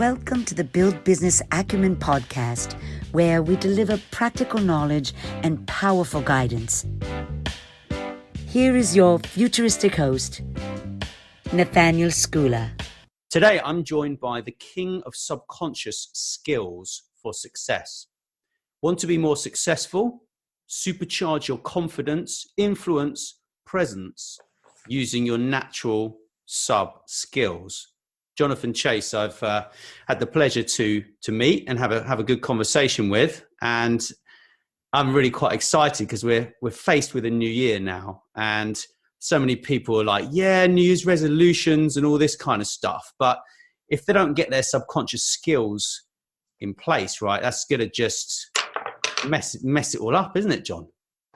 Welcome to the Build Business Acumen podcast, where we deliver practical knowledge and powerful guidance. Here is your futuristic host, Nathaniel Schooler. Today, I'm joined by the king of subconscious skills for success. Want to be more successful? Supercharge your confidence, influence, presence using your natural sub skills. Jonathan Chase, I've had the pleasure to meet and have a good conversation with, and I'm really quite excited because we're faced with a new year now, and so many people are like, yeah, New Year's resolutions and all this kind of stuff, but if they don't get their subconscious skills in place, right, that's gonna just mess it all up, isn't it, John?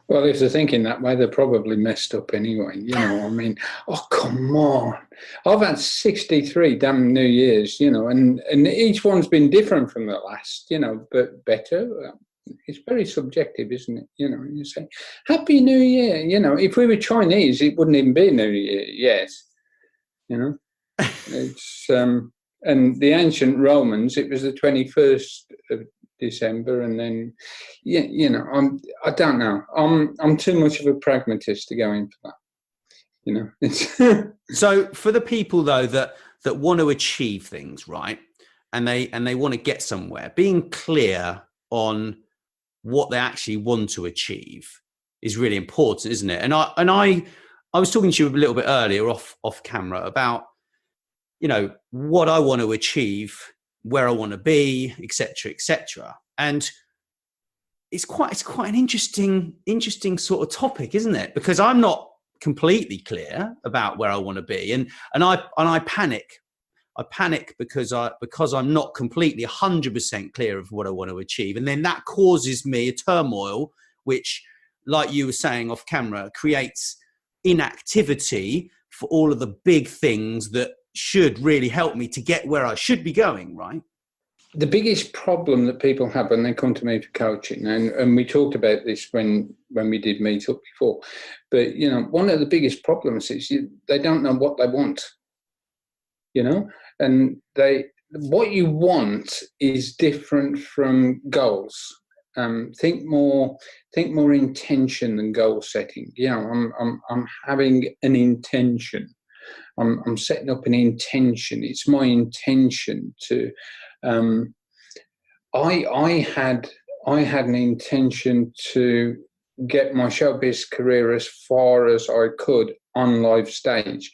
Well, if they're thinking that way, they're probably messed up anyway. You know, I mean, oh, come on. I've had 63 damn New Years, you know, and each one's been different from the last, you know, but better. It's very subjective, isn't it? You know, you say, Happy New Year. You know, if we were Chinese, it wouldn't even be New Year yet. You know, it's, and the ancient Romans, it was the 21st of December, and then you know, I don't know. I'm too much of a pragmatist to go into that. You know. It's So for the people though that want to achieve things, right, and they want to get somewhere, being clear on what they actually want to achieve is really important, isn't it? And I was talking to you a little bit earlier off camera about, you know, what I want to achieve, where I want to be, etc. And it's quite an interesting sort of topic, isn't it? Because I'm not completely clear about where I want to be, and I panic. I panic because I'm not completely 100% clear of what I want to achieve, and then that causes me a turmoil, which, like you were saying off camera, creates inactivity for all of the big things that should really help me to get where I should be going, right? the biggest problem that people have when they come to me for coaching, and we talked about this when we did meet up before, but, you know, one of the biggest problems is they don't know what they want, you know, and what you want is different from goals. Think more intention than goal setting. You know, I'm having an intention. I'm setting up an intention. It's my intention to. I had an intention to get my showbiz career as far as I could on live stage.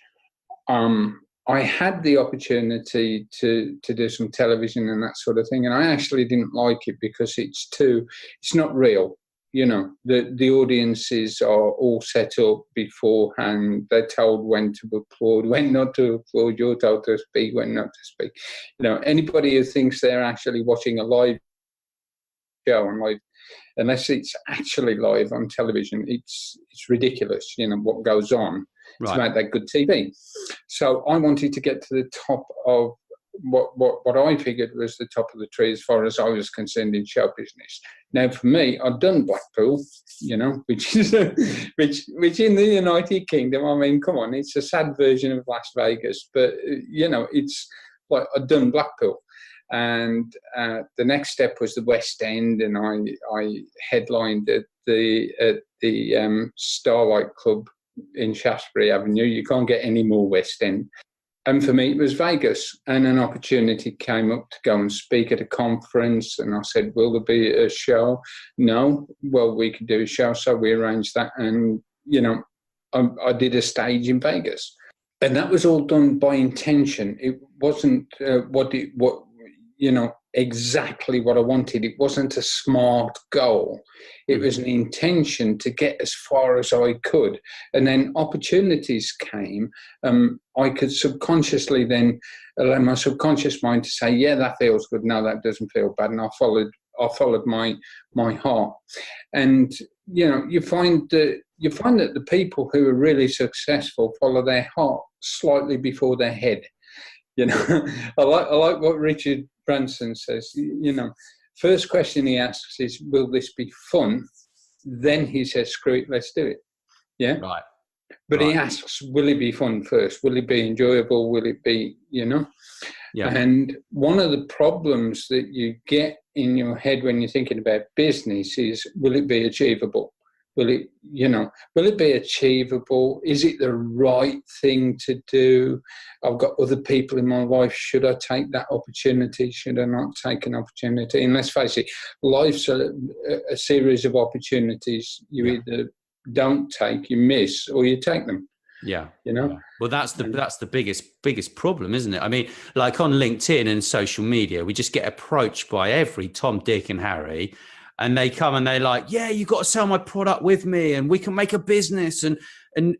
I had the opportunity to do some television and that sort of thing, and I actually didn't like it because it's not real. You know, the audiences are all set up beforehand. They're told when to applaud, when not to applaud. You're told to speak, when not to speak. You know, anybody who thinks they're actually watching a live show on live, unless it's actually live on television, it's ridiculous. You know what goes on to make that good TV. So I wanted to get to the top of what I figured was the top of the tree as far as I was concerned in show business. Now, for me, I'd done Blackpool, you know, which is which in the United Kingdom, I mean, come on, it's a sad version of Las Vegas, but you know, it's like I'd done Blackpool, and the next step was the West End, and I headlined at the Starlight Club in Shaftesbury Avenue. You can't get any more West End. And for me, it was Vegas, and an opportunity came up to go and speak at a conference. And I said, will there be a show? No. Well, we could do a show. So we arranged that. And, you know, I did a stage in Vegas. And that was all done by intention. It wasn't exactly what I wanted. It wasn't a smart goal. It was an intention to get as far as I could. And then opportunities came. I could subconsciously then allow my subconscious mind to say, yeah, that feels good. No, that doesn't feel bad. And I followed my heart. And, you know, you find that the people who are really successful follow their heart slightly before their head. You know, I like what Richard Branson says. You know, first question he asks is, will this be fun? Then he says, screw it, let's do it. Yeah? Right. But he asks, will it be fun first? Will it be enjoyable? Will it be, you know? Yeah. And one of the problems that you get in your head when you're thinking about business is, will it be achievable? Will it be achievable? Is it the right thing to do? I've got other people in my life. Should I take that opportunity? Should I not take an opportunity? And let's face it, life's a series of opportunities. You either don't take, you miss, or you take them. Yeah. Yeah. Well, that's the biggest problem, isn't it? I mean, like on LinkedIn and social media, we just get approached by every Tom, Dick and Harry, and they come and they're like, yeah, you got to sell my product with me and we can make a business. And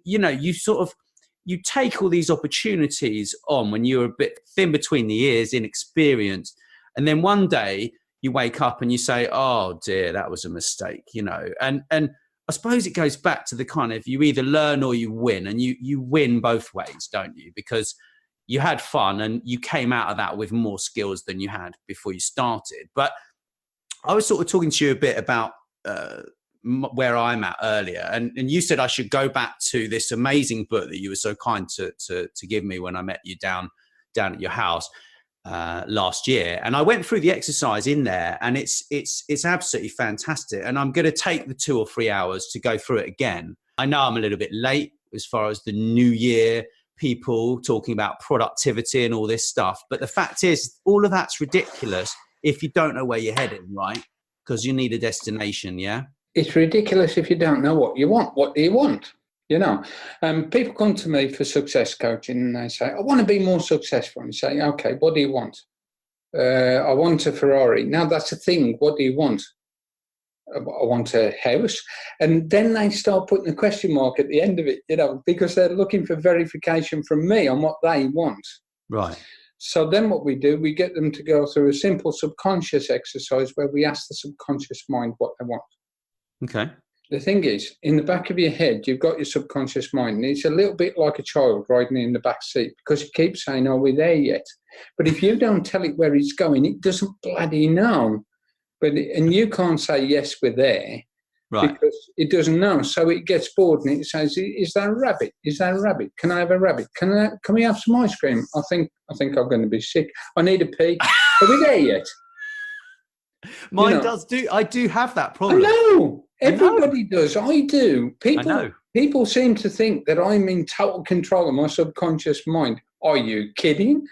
you take all these opportunities on when you're a bit thin between the ears, inexperienced. And then one day you wake up and you say, oh dear, that was a mistake, and I suppose it goes back to the kind of, you either learn or you win, and you win both ways, don't you? Because you had fun and you came out of that with more skills than you had before you started. But I was sort of talking to you a bit about where I'm at earlier, and you said I should go back to this amazing book that you were so kind to give me when I met you down at your house last year. And I went through the exercise in there, and it's absolutely fantastic. And I'm going to take the 2 or 3 hours to go through it again. I know I'm a little bit late as far as the new year, people talking about productivity and all this stuff. But the fact is, all of that's ridiculous if you don't know where you're heading, right? Because you need a destination, yeah? It's ridiculous if you don't know what you want. What do you want? People come to me for success coaching and they say, I want to be more successful. And you say, okay, what do you want? I want a Ferrari. Now that's a thing. What do you want? I want a house. And then they start putting a question mark at the end of it, because they're looking for verification from me on what they want. Right. So then what we do, we get them to go through a simple subconscious exercise where we ask the subconscious mind what they want. Okay. The thing is, in the back of your head, you've got your subconscious mind, and it's a little bit like a child riding in the back seat, because it keeps saying, are we there yet? But if you don't tell it where it's going, it doesn't bloody know. And you can't say, yes, we're there, right? Because it doesn't know. So it gets bored and it says, is that a rabbit? Is that a rabbit? Can I have a rabbit? Can we have some ice cream? I think I'm going to be sick. I need a pee. Are we there yet? Mine does do. I do have that problem. I know. Everybody does. I do. People seem to think that I'm in total control of my subconscious mind. Are you kidding?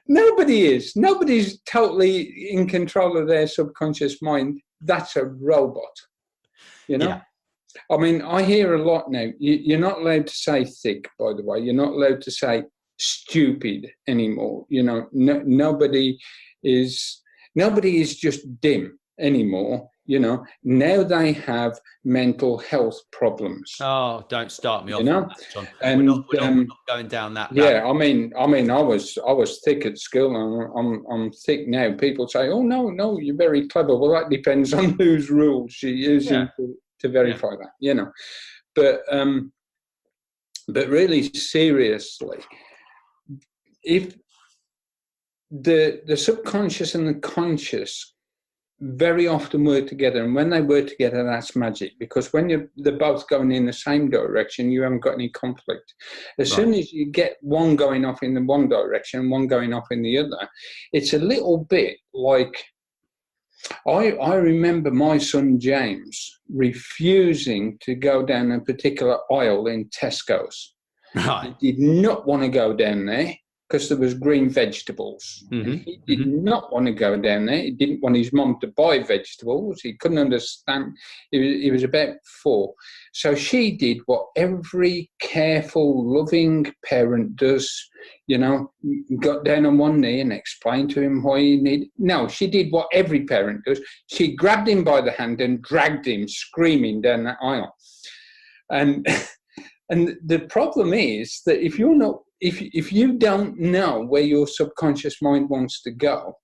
Nobody is. Nobody's totally in control of their subconscious mind. That's a robot. Yeah. I mean, I hear a lot now. You're not allowed to say thick, by the way. You're not allowed to say stupid anymore. Nobody is just dim anymore. Now they have mental health problems. Oh, don't start me off. John. And we're not going down that. Yeah, I mean, I was thick at school, and I'm thick now. People say, "Oh no, you're very clever." Well, that depends on whose rules you're using to verify that. But really seriously, if the subconscious and the conscious very often work together, and when they work together, that's magic, because when they're both going in the same direction, you haven't got any conflict. As soon as you get one going off in the one direction, one going off in the other, it's a little bit like, I remember my son James refusing to go down a particular aisle in Tesco's. Right. He did not want to go down there because there was green vegetables. Mm-hmm. He did not want to go down there. He didn't want his mum to buy vegetables. He couldn't understand. He was about 4. So she did what every careful, loving parent does, got down on one knee and explained to him why he needed. No, she did what every parent does. She grabbed him by the hand and dragged him screaming down that aisle. And the problem is that if you don't know where your subconscious mind wants to go,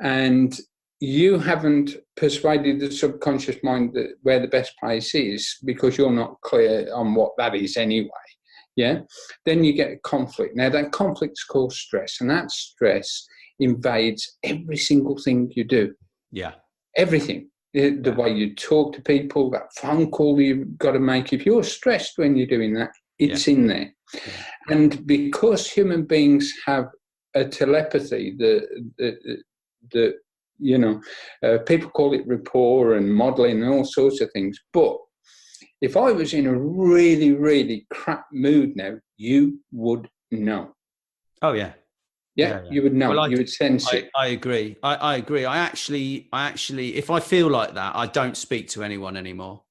and you haven't persuaded the subconscious mind where the best place is, because you're not clear on what that is anyway, then you get a conflict. Now, that conflict's called stress, and that stress invades every single thing you do. Yeah. Everything. The way you talk to people, that phone call you've got to make. If you're stressed when you're doing that, it's in there. And because human beings have a telepathy, the people call it rapport and modeling and all sorts of things. But if I was in a really, really crap mood now, you would know. Oh, yeah. Yeah, you would know. Well, you would sense it. I agree. I agree. I actually, if I feel like that, I don't speak to anyone anymore.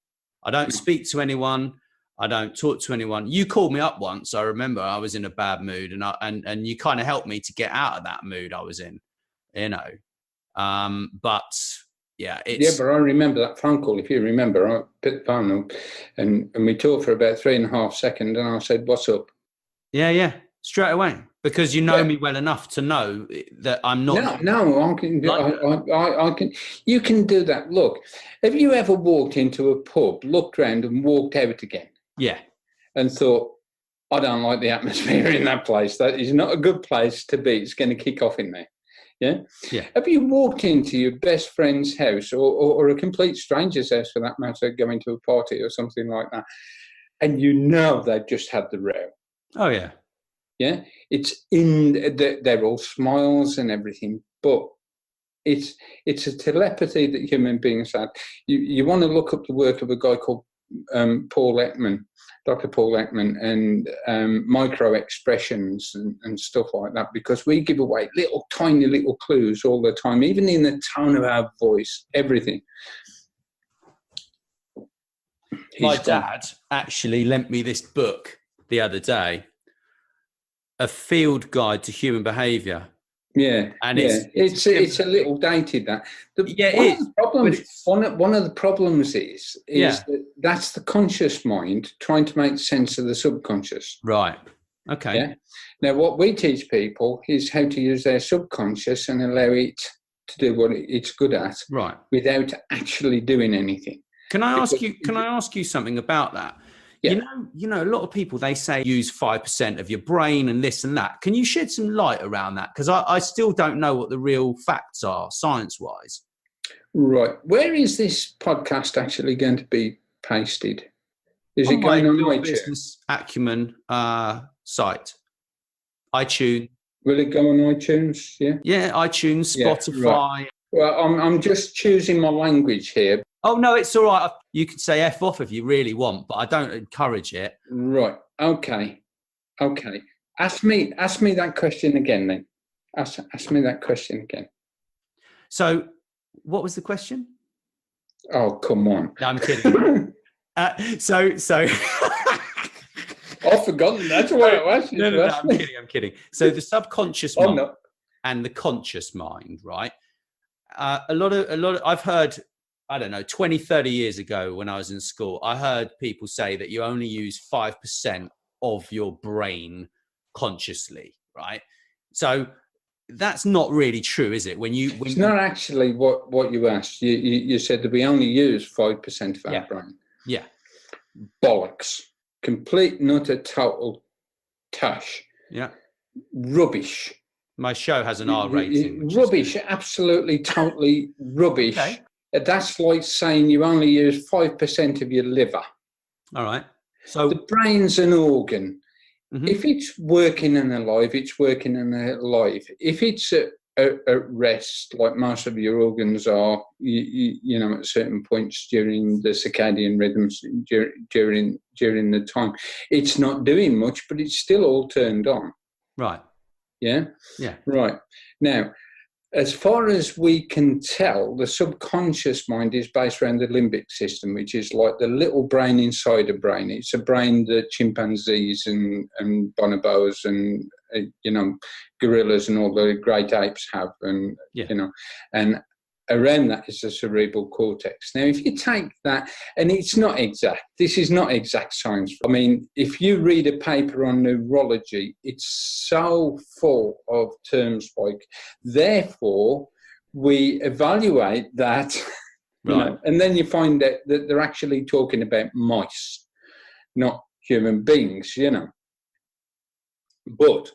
I don't speak to anyone. I don't talk to anyone. You called me up once. I remember I was in a bad mood, and you kind of helped me to get out of that mood I was in. But yeah, but I remember that phone call. If you remember, I picked the phone up, and we talked for about 3.5 seconds, and I said, "What's up?" Yeah, straight away, because you know me well enough to know that I'm not. No, I can. You can do that. Look, have you ever walked into a pub, looked around, and walked out again? Yeah. And thought, I don't like the atmosphere in that place. That is not a good place to be. It's going to kick off in there. Yeah. Have you walked into your best friend's house or a complete stranger's house, for that matter, going to a party or something like that, and you know they've just had the row? Oh, yeah. Yeah. They're all smiles and everything, but it's a telepathy that human beings have. You want to look up the work of a guy called Paul Ekman, Dr. Paul Ekman, and micro expressions and stuff like that, because we give away tiny little clues all the time, even in the tone of our voice, everything. My dad actually lent me this book the other day, A Field Guide to Human Behaviour. Yeah, and it's a little dated, that. One of the problems is that's the conscious mind trying to make sense of the subconscious. Right. Okay. Yeah. Now, what we teach people is how to use their subconscious and allow it to do what it's good at, right, without actually doing anything. Can I ask you something about that? Yeah. You know, a lot of people, they say use 5% of your brain and this and that. Can you shed some light around that? Because I still don't know what the real facts are, science-wise. Right. Where is this podcast actually going to be pasted? Is it going on iTunes? Business Acumen site. iTunes. Will it go on iTunes? Yeah. Yeah, iTunes, Spotify. Right. Well, I'm just choosing my language here. Oh, no, it's all right. You could say F off if you really want, but I don't encourage it. Right. Okay. Ask me that question again, then. Ask me that question again. So, what was the question? Oh, come on. No, I'm kidding. So... I've forgotten. That's what it was. No, I'm kidding. So the subconscious mind and the conscious mind, right? A lot of I've heard, I don't know, 20, 30 years ago when I was in school, I heard people say that you only use 5% of your brain consciously, right? So that's not really true, is it? It's not actually what you asked. You said that we only use 5% of our brain. Yeah. Bollocks. Complete, nutter, total tush. Yeah. Rubbish. My show has an R rating. Rubbish. Absolutely, totally rubbish. Okay. That's like saying you only use 5% of your liver. All right. So the brain's an organ. Mm-hmm. If it's working and alive, it's working and alive. If it's at rest, like most of your organs are, you know, at certain points during the circadian rhythms, during the time, it's not doing much, but it's still all turned on. Right. Yeah? Yeah. Right. Now, as far as we can tell, the subconscious mind is based around the limbic system, which is like the little brain inside a brain. It's a brain that chimpanzees and bonobos and, you know, gorillas and all the great apes have. And, you know, and around that is the cerebral cortex. Now, if you take that, and it's not exact, this is not exact science. I mean, if you read a paper on neurology, it's so full of terms like, therefore, we evaluate that, you know, and then you find that they're actually talking about mice, not human beings, you know. But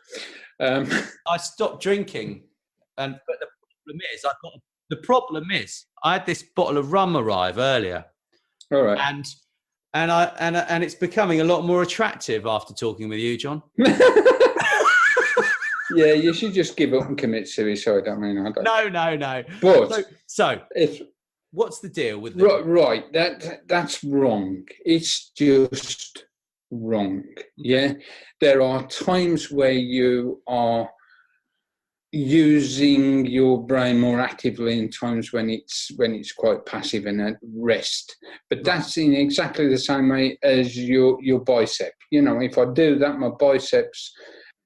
I stopped drinking, but the problem is, I had this bottle of rum arrive earlier. All right. And and it's becoming a lot more attractive after talking with you, John. Yeah, you should just give up and commit suicide. I mean, I don't. No. But so if what's the deal with them? right, that's wrong. It's just wrong. Yeah, there are times where you are using your brain more actively, and times when it's quite passive and at rest. But that's in exactly the same way as your bicep. You know, if I do that, my biceps,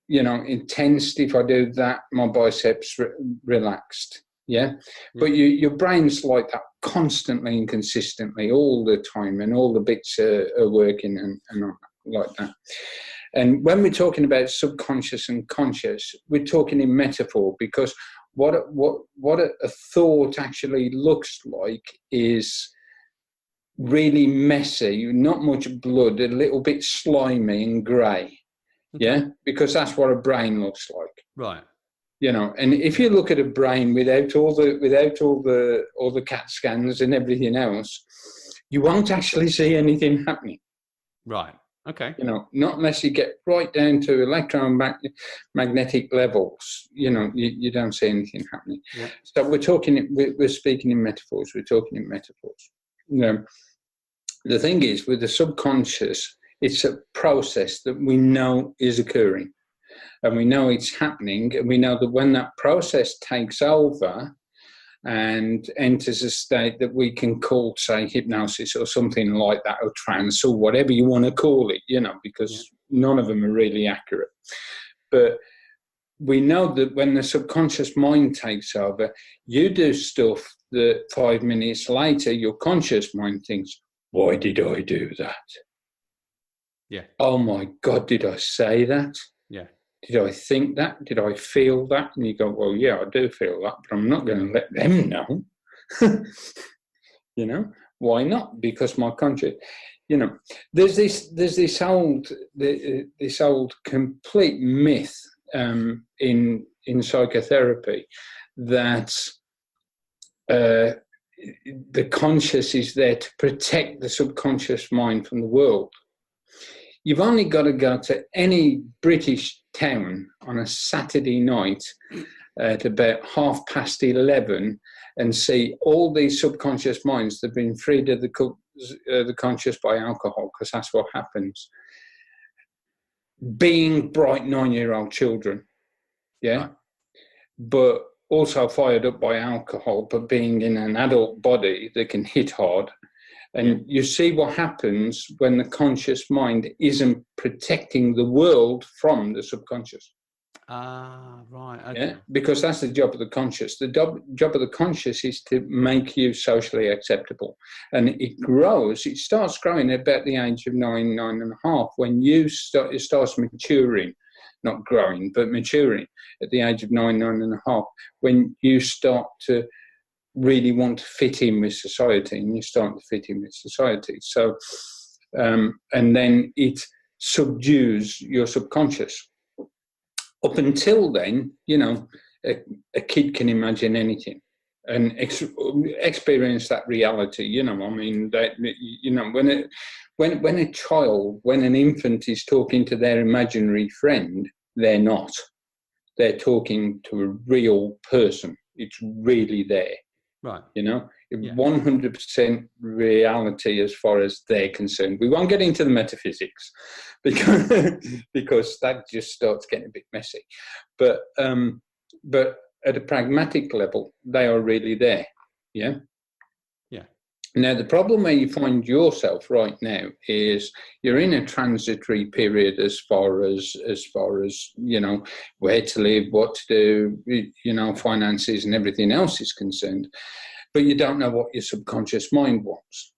you know, intensed. If I do that, my biceps relaxed. Yeah. But your brain's like that constantly and consistently all the time, and all the bits are working and like that. And when we're talking about subconscious and conscious, we're talking in metaphor, because what a thought actually looks like is really messy, not much blood, a little bit slimy and grey. Yeah, because that's what a brain looks like. Right. You know, and if you look at a brain without all the CAT scans and everything else, you won't actually see anything happening. Right. Okay. You know, not unless you get right down to electromagnetic levels. You know, you don't see anything happening. Yeah. So we're speaking in metaphors. We're talking in metaphors. You know, the thing is, with the subconscious, it's a process that we know is occurring, and we know it's happening, and we know that when that process takes over and enters a state that we can call, say, hypnosis or something like that, or trance, or whatever you want to call it, you know, because none of them are really accurate. But we know that when the subconscious mind takes over, you do stuff that 5 minutes later, your conscious mind thinks, why did I do that? Yeah. Oh my God, did I say that? Yeah. Did I think that? Did I feel that? And you go, well, yeah, I do feel that, but I'm not going to let them know. You know, why not? Because my conscious, you know, there's this old complete myth in psychotherapy that the conscious is there to protect the subconscious mind from the world. You've only got to go to any British town on a Saturday night at about 11:30 and see all these subconscious minds that have been freed of the conscious by alcohol, because that's what happens. Being bright 9-year-old children, yeah, Right. but also fired up by alcohol, but being in an adult body that can hit hard. And you see what happens when the conscious mind isn't protecting the world from the subconscious. Right. Okay. Yeah, because that's the job of the conscious. The job of the conscious is to make you socially acceptable. And it grows. It starts growing at about the age of 9.5, when it starts maturing. Not growing, but maturing at the age of 9.5, when you start to really want to fit in with society, and you start to fit in with society. So, and then it subdues your subconscious. Up until then, you know, a kid can imagine anything and experience that reality. You know, I mean, that, you know, when a child, when an infant is talking to their imaginary friend, they're not. They're talking to a real person. It's really there. Right. You know, 100% reality as far as they're concerned. We won't get into the metaphysics because that just starts getting a bit messy. But at a pragmatic level, they are really there. Yeah. Yeah. Now, the problem where you find yourself right now is you're in a transitory period as far as, you know, where to live, what to do, you know, finances and everything else is concerned. But you don't know what your subconscious mind wants.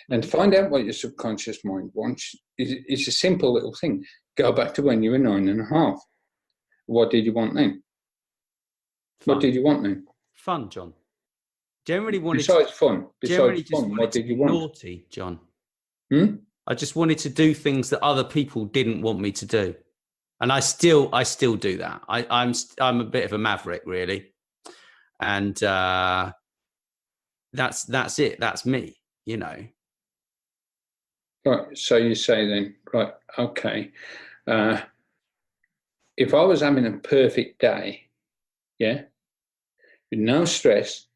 And to find out what your subconscious mind wants is a simple little thing. Go back to when you were 9.5. What did you want then? Fun. What did you want then? Fun, John. Generally wanted Besides fun, what did you want? Naughty, John. I just wanted to do things that other people didn't want me to do, and I still do that. I'm a bit of a maverick, really, and that's it. That's me, you know. Right. So you say then, right, okay. If I was having a perfect day, yeah, with no stress,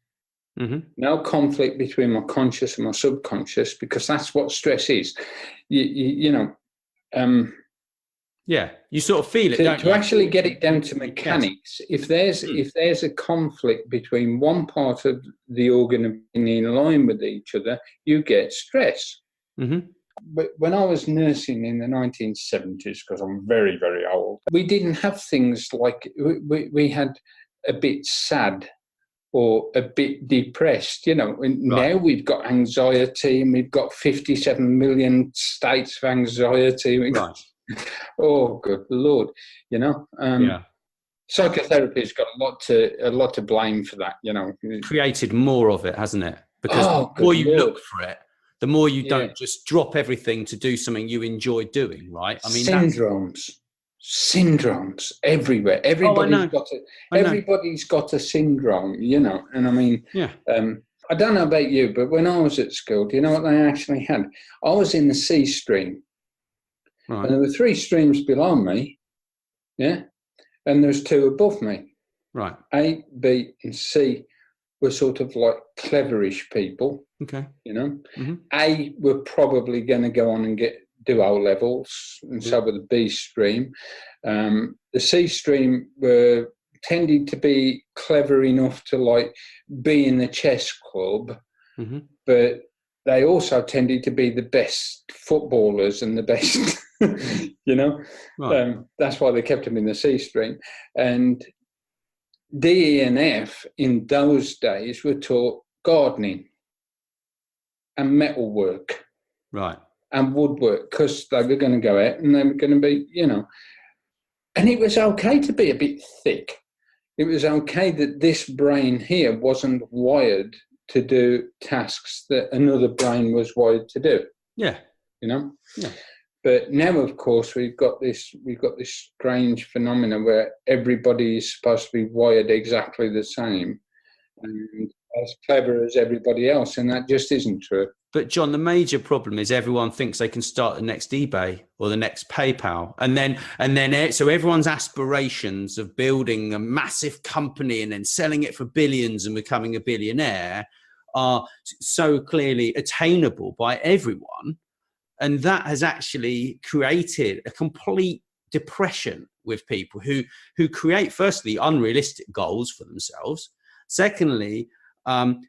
no conflict between my conscious and my subconscious, because that's what stress is. You know, Yeah, you sort of feel it, don't to you? actually get it down to mechanics. If there's a conflict between one part of the organ being in line with each other, you get stress. But when I was nursing in the 1970s, because I'm very, very old, we didn't have things like we had a bit sad or a bit depressed. You know, now we've got anxiety, and we've got 57 million states of anxiety. Right. Oh, good Lord! You know, psychotherapy's got a lot to blame for that. You know, created more of it, hasn't it? Because the more you look for it, the more you don't just drop everything to do something you enjoy doing, right? I mean, syndromes everywhere. Everybody's got a syndrome, you know. And I mean, I don't know about you, but when I was at school, do you know what they actually had? I was in the C stream, and there were 3 streams below me, and there's 2 above me. Right. A, B, and C were sort of like cleverish people. Okay. You know, A were probably going to go on and do O levels, and so were the B stream. The C stream were tended to be clever enough to like be in the chess club, but they also tended to be the best footballers and the best, you know. That's why they kept them in the C stream. And D, E, and F in those days were taught gardening and metalwork, right, and woodwork, because they were going to go out and they were going to be, you know. And it was okay to be a bit thick. It was okay that this brain here wasn't wired to do tasks that another brain was wired to do. Yeah, you know. Yeah. But now, of course, we've got this strange phenomena where everybody is supposed to be wired exactly the same and as clever as everybody else, and that just isn't true. But John, the major problem is everyone thinks they can start the next eBay or the next PayPal, and then so everyone's aspirations of building a massive company and then selling it for billions and becoming a billionaire are so clearly attainable by everyone, and that has actually created a complete depression with people who create, firstly, unrealistic goals for themselves. Secondly,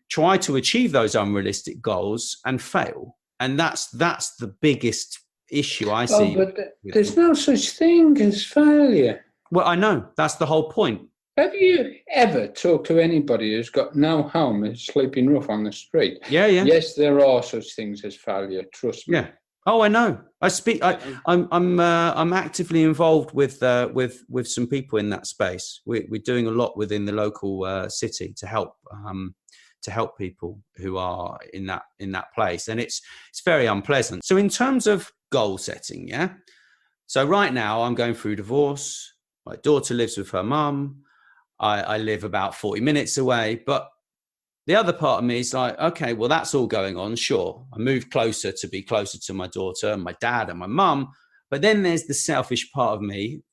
try to achieve those unrealistic goals and fail, and that's the biggest issue I see. But there's no such thing as failure. Well, I know that's the whole point. Have you ever talked to anybody who's got no home and sleeping rough on the street? Yeah. Yes, there are such things as failure. Trust me. Yeah. Oh, I know. I'm actively involved with some people in that space. We're doing a lot within the local city to help people who are in that place, and it's very unpleasant. So in terms of goal setting, so right now I'm going through divorce. My daughter lives with her mum. I live about 40 minutes away, but the other part of me is like, okay, well, that's all going on. Sure, I moved closer to be closer to my daughter and my dad and my mum, but then there's the selfish part of me.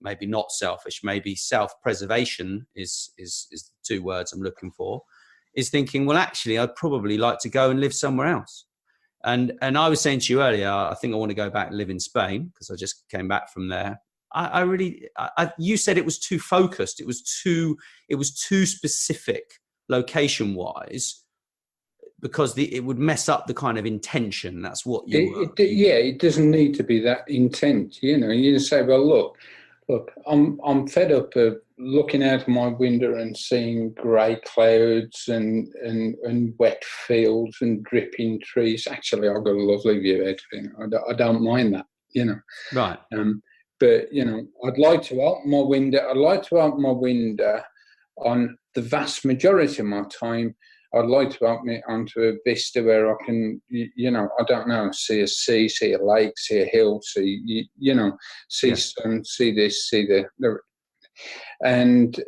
Maybe not selfish, maybe self-preservation is the 2 words I'm looking for. Is thinking, well, actually, I'd probably like to go and live somewhere else. And I was saying to you earlier, I think I want to go back and live in Spain because I just came back from there. You said it was too focused. It was too specific location-wise because it would mess up the kind of intention. That's what it doesn't need to be that intent. You know, you just say, well, look, I'm fed up of looking out of my window and seeing grey clouds and wet fields and dripping trees. Actually, I've got a lovely view out of it. I don't mind that, you know. Right. But, you know, I'd like to open my window. I'd like to open my window on the vast majority of my time. I'd like to open it onto a vista where I can, you know, I don't know, see a sea, see a lake, see a hill, see, you know, see sun, see this, see the and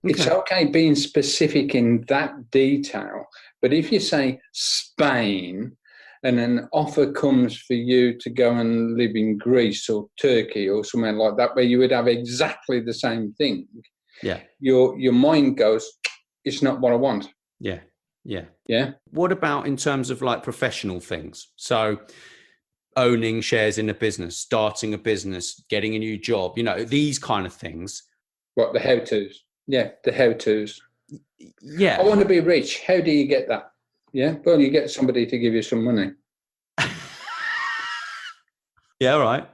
it's okay being specific in that detail. But if you say Spain and an offer comes for you to go and live in Greece or Turkey or somewhere like that, where you would have exactly the same thing, Yeah. Your mind goes, it's not what I want. Yeah. Yeah. Yeah. What about in terms of like professional things? So owning shares in a business, starting a business, getting a new job, these kind of things. What, the how-tos? Yeah, the how-tos. Yeah. I want to be rich. How do you get that? Yeah, well, you get somebody to give you some money. Yeah, right.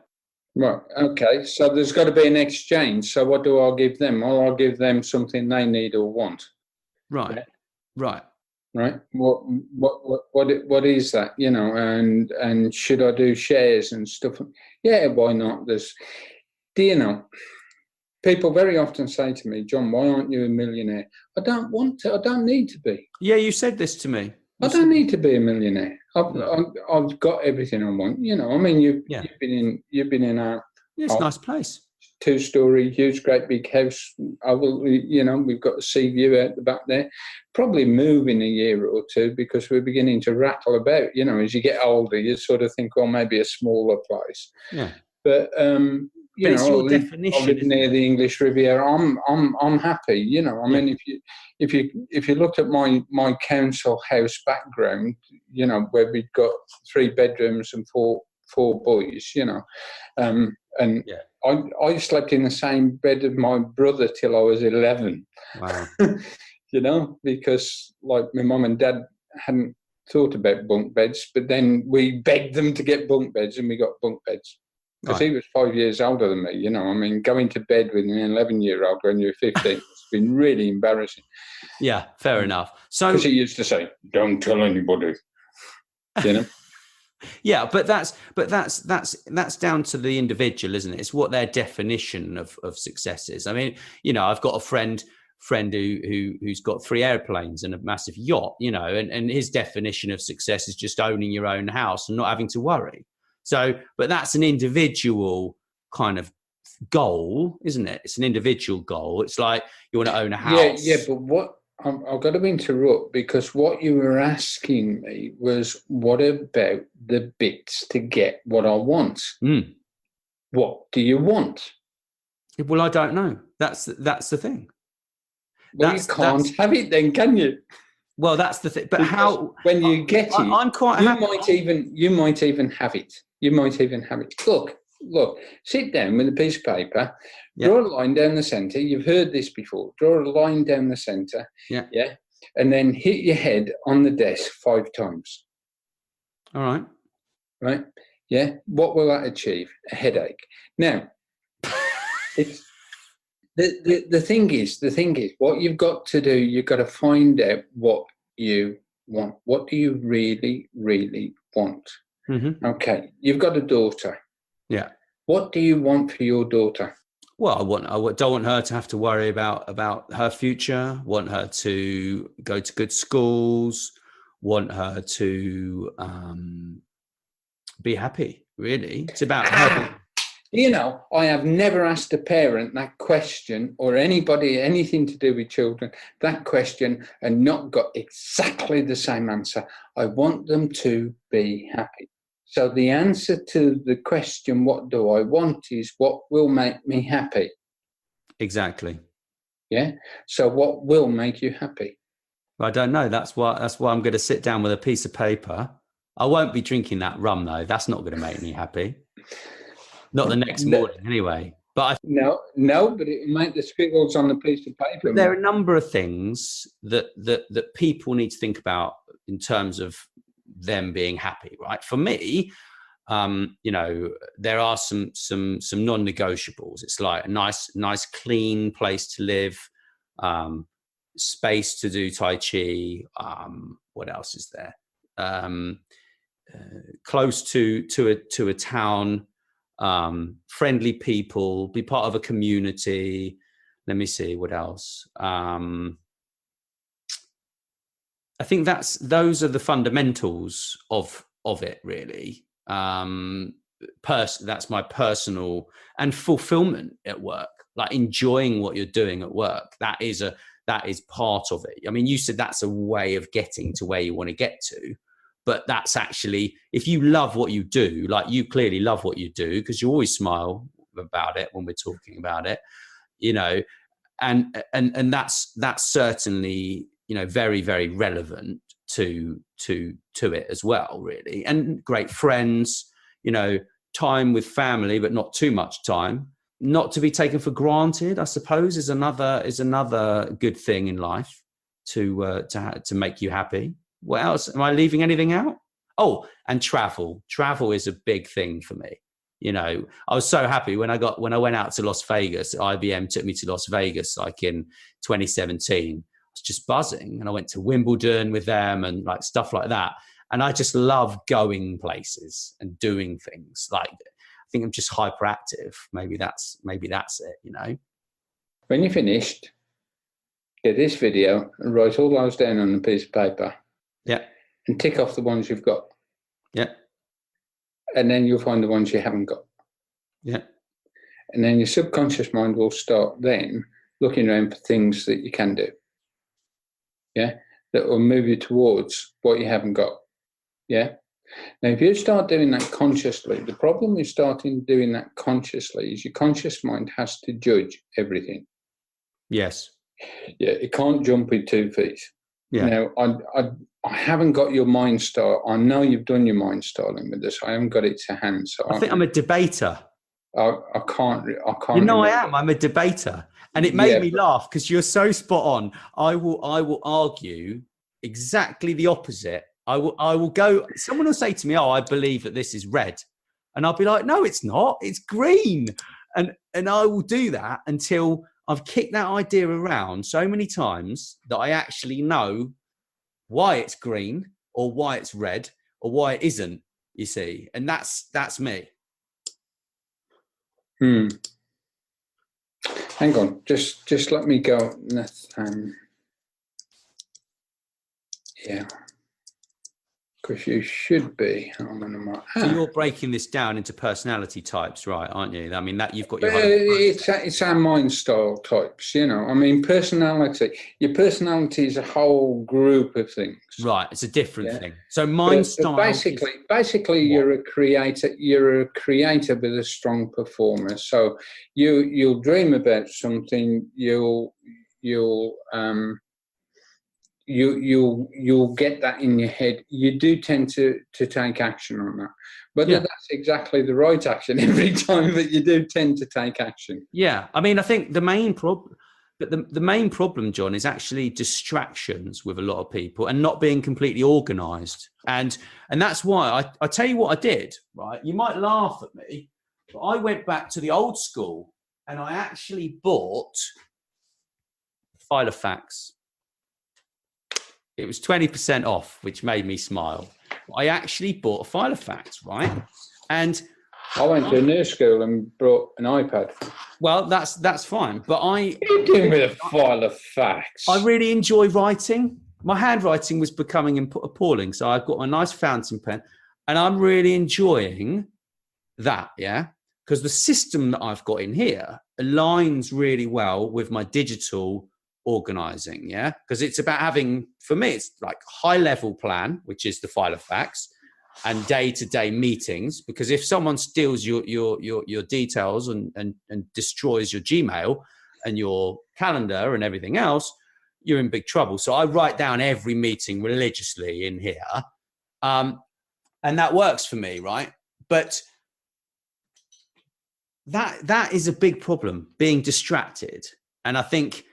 Right, okay. So there's got to be an exchange. So what do I give them? Well, I'll give them something they need or want. Right, yeah. Right. Right. What is that? And should I do shares and stuff? Yeah, why not? People very often say to me, John, why aren't you a millionaire? I don't want to. I don't need to be. Yeah, you said this to me. I don't need to be a millionaire. I've got everything I want. I mean, you've been in our it's a nice place. 2-story, huge, great big house. We've got a sea view out the back there. Probably move in a year or two because we're beginning to rattle about. As you get older, you sort of think, well, maybe a smaller place. Yeah. But it's your definition. I live near the English Riviera. I'm happy. I mean, if you looked at my council house background, where we've got 3 bedrooms and four boys, and I slept in the same bed as my brother till I was 11. Wow. Because like my mum and dad hadn't thought about bunk beds, but then we begged them to get bunk beds and we got bunk beds. Because he was 5 years older than me, I mean, going to bed with an 11-year-old when you're 15 has been really embarrassing. Yeah, fair enough. So, because he used to say, "Don't tell anybody," Yeah, but that's down to the individual, isn't it? It's what their definition of success is. I mean, I've got a friend who's got 3 airplanes and a massive yacht, and his definition of success is just owning your own house and not having to worry. So, but that's an individual kind of goal, isn't it? It's an individual goal. It's like you want to own a house. Yeah, but I've got to interrupt, because what you were asking me was, what about the bits to get what I want? What do you want? Well, I don't know. That's the thing. Well, you can't have it then, can you? Well, that's the thing. But because how? When you get it, I'm quite. You might even have it. You might even have it. Look. Sit down with a piece of paper. Yeah. Draw a line down the centre. You've heard this before. Draw a line down the centre. Yeah. Yeah. And then hit your head on the desk 5 times. All right. Right. Yeah. What will that achieve? A headache. Now, it's. The thing is, what you've got to do, you've got to find out what you want. What do you really, really want? Mm-hmm. Okay, you've got a daughter. Yeah. What do you want for your daughter? Well, I don't want her to have to worry about her future. Want her to go to good schools. Want her to be happy. Really, it's about her. I have never asked a parent that question, or anybody, anything to do with children, that question, and not got exactly the same answer. I want them to be happy. So the answer to the question, what do I want, is what will make me happy. Exactly. Yeah. So what will make you happy? I don't know. That's why I'm going to sit down with a piece of paper. I won't be drinking that rum though. That's not going to make me happy. Not the next morning, anyway. But no, but it will make the squiggles on the piece of paper. There are a number of things that people need to think about in terms of them being happy, right? For me, there are some non-negotiables. It's like a nice, clean place to live, space to do Tai Chi. What else is there? Close to a town. Friendly people, be part of a community. Let me see what else. I think those are the fundamentals of it, really. That's my personal and fulfillment at work, like enjoying what you're doing at work. That is part of it. I mean, you said that's a way of getting to where you want to get to, but that's actually, if you love what you do, like you clearly love what you do, because you always smile about it when we're talking about it, you know, and that's certainly, you know, very, very relevant to it as well, really. And great friends, you know, time with family, but not too much time, not to be taken for granted, I suppose, is another good thing in life to make you happy. What else? Am I leaving anything out? Oh, and travel. Travel is a big thing for me. You know, I was so happy when I went out to Las Vegas. IBM took me to Las Vegas like in 2017. I was just buzzing, and I went to Wimbledon with them and like stuff like that. And I just love going places and doing things. Like, I think I'm just hyperactive. Maybe that's it. You know. When you're finished, get this video and write all those down on a piece of paper. Yeah. And tick off the ones you've got. Yeah. And then you'll find the ones you haven't got. Yeah. And then your subconscious mind will start then looking around for things that you can do. Yeah. That will move you towards what you haven't got. Yeah. Now, if you start doing that consciously, the problem with starting doing that consciously is your conscious mind has to judge everything. Yes. Yeah. It can't jump with 2 feet. Yeah. Now, I haven't got your mind style. I know you've done your mind styling with this. I haven't got it to hand. So I think I'm a debater. I can't. You know, I am. I'm a debater, and it made me laugh because you're so spot on. I will argue exactly the opposite. I will go. Someone will say to me, "Oh, I believe that this is red," and I'll be like, "No, it's not. It's green." And I will do that until I've kicked that idea around so many times that I actually know why it's green or why it's red or why it isn't, you see. And that's me. Hang on, just let me go, Nathan. Yeah. Because you should be. So you're breaking this down into personality types, right? Aren't you? I mean, that you've got your. It's our mind style types, you know. I mean, personality. Your personality is a whole group of things. Right, it's a different thing. So mind style. Basically, you're a creator. You're a creator with a strong performer. So you'll dream about something. You'll get that in your head. You do tend to take action on that. Whether that's exactly the right action every time, but you do tend to take action. Yeah. I mean, I think the main problem, John, is actually distractions with a lot of people and not being completely organized. And that's why I tell you what I did, right? You might laugh at me, but I went back to the old school and I actually bought Filofax. It was 20% off, which made me smile. I actually bought a Filofax, right? And I went to a new school and brought an iPad. Well, that's fine. But what are you doing with a Filofax? I really enjoy writing. My handwriting was becoming appalling, so I've got a nice fountain pen, and I'm really enjoying that, yeah? Because the system that I've got in here aligns really well with my digital organizing, yeah, because it's about having, for me, it's like high level plan, which is the Filofax, and day-to-day meetings. Because if someone steals your details and destroys your Gmail and your calendar and everything else, you're in big trouble. So I write down every meeting religiously in here, and that works for me, right? But that is a big problem, being distracted. And I think,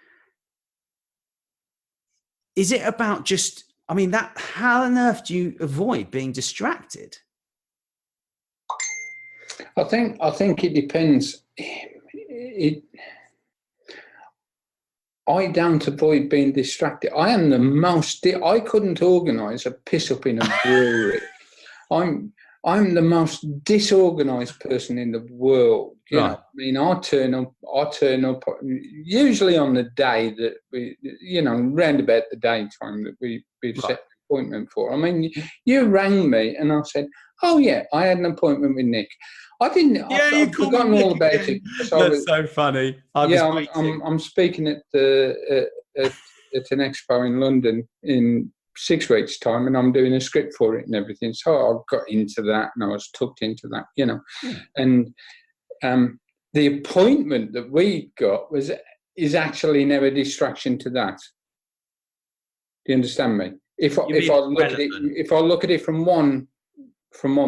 is it about just, I mean, how on earth do you avoid being distracted? I think it depends. I don't avoid being distracted. I am I couldn't organise a piss up in a brewery. I'm the most disorganised person in the world. You know, I mean, I turn up usually on the day that we, you know, round about the daytime that we've set an appointment for. I mean, you rang me and I said, "Oh yeah, I had an appointment with Nick." I didn't. Yeah, I've forgotten all about it. That's so funny. I'm speaking at an expo in London in 6 weeks' time, and I'm doing a script for it and everything. So I got into that, and I was tucked into that, And the appointment that we got is actually now a distraction to that. Do you understand me? If I look at it from one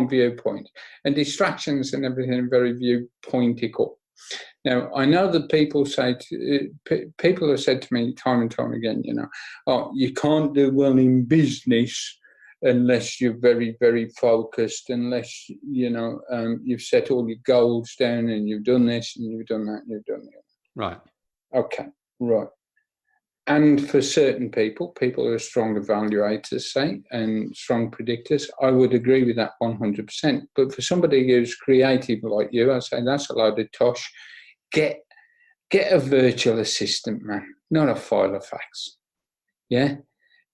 viewpoint, and distractions and everything are very viewpointical. Now, I know that people have said to me time and time again, oh, you can't do well in business unless you're very, very focused, unless, you've set all your goals down and you've done this and you've done that and you've done that. Right. Okay, right. And for certain people who are strong evaluators, say, and strong predictors, I would agree with that 100%. But for somebody who's creative like you, I say that's a load of tosh. Get a virtual assistant, man, not a file of facts. Yeah?